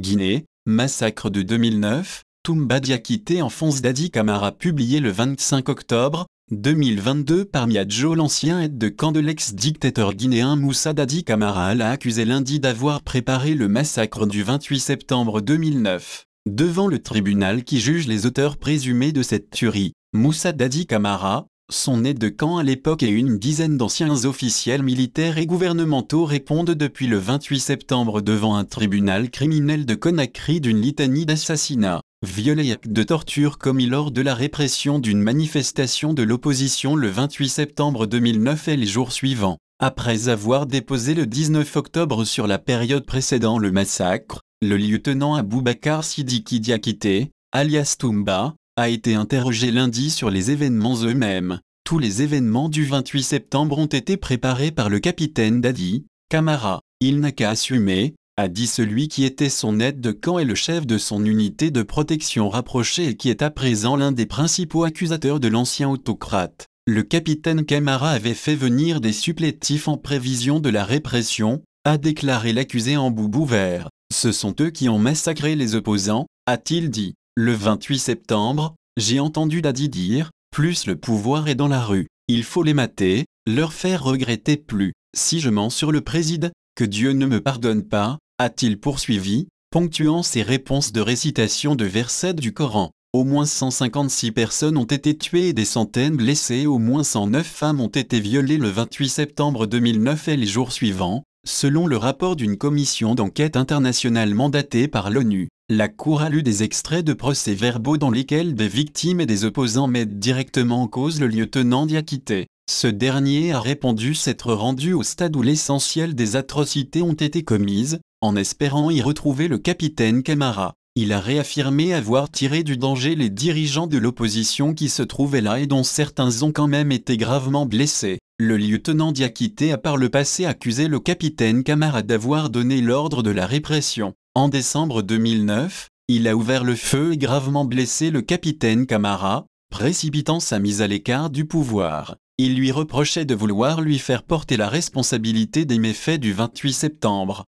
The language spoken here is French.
Guinée, massacre de 2009, Toumba Diakité enfonce Dadi Camara publié le 25 octobre 2022 par Miadjo. L'ancien aide de camp de l'ex-dictateur guinéen Moussa Dadi Camara l'a accusé lundi d'avoir préparé le massacre du 28 septembre 2009. Devant le tribunal qui juge les auteurs présumés de cette tuerie, Moussa Dadi Camara, son aide de camp à l'époque et une dizaine d'anciens officiels militaires et gouvernementaux répondent depuis le 28 septembre devant un tribunal criminel de Conakry d'une litanie d'assassinats, viols et actes de torture commis lors de la répression d'une manifestation de l'opposition le 28 septembre 2009 et les jours suivants. Après avoir déposé le 19 octobre sur la période précédant le massacre, le lieutenant Aboubacar Sidiki Diakité, alias Toumba, a été interrogé lundi sur les événements eux-mêmes. Tous les événements du 28 septembre ont été préparés par le capitaine Dadi Camara. Il n'a qu'à assumer, a dit celui qui était son aide de camp et le chef de son unité de protection rapprochée et qui est à présent l'un des principaux accusateurs de l'ancien autocrate. Le capitaine Camara avait fait venir des supplétifs en prévision de la répression, a déclaré l'accusé en boubou vert. Ce sont eux qui ont massacré les opposants, a-t-il dit. Le 28 septembre, j'ai entendu Dadi dire, plus le pouvoir est dans la rue, il faut les mater, leur faire regretter plus. Si je mens sur le président, que Dieu ne me pardonne pas, a-t-il poursuivi, ponctuant ses réponses de récitation de versets du Coran. Au moins 156 personnes ont été tuées et des centaines blessées. Au moins 109 femmes ont été violées le 28 septembre 2009 et les jours suivants, selon le rapport d'une commission d'enquête internationale mandatée par l'ONU. La Cour a lu des extraits de procès-verbaux dans lesquels des victimes et des opposants mettent directement en cause le lieutenant Diakité. Ce dernier a répondu s'être rendu au stade où l'essentiel des atrocités ont été commises, en espérant y retrouver le capitaine Camara. Il a réaffirmé avoir tiré du danger les dirigeants de l'opposition qui se trouvaient là et dont certains ont quand même été gravement blessés. Le lieutenant Diakité a par le passé accusé le capitaine Camara d'avoir donné l'ordre de la répression. En décembre 2009, il a ouvert le feu et gravement blessé le capitaine Camara, précipitant sa mise à l'écart du pouvoir. Il lui reprochait de vouloir lui faire porter la responsabilité des méfaits du 28 septembre.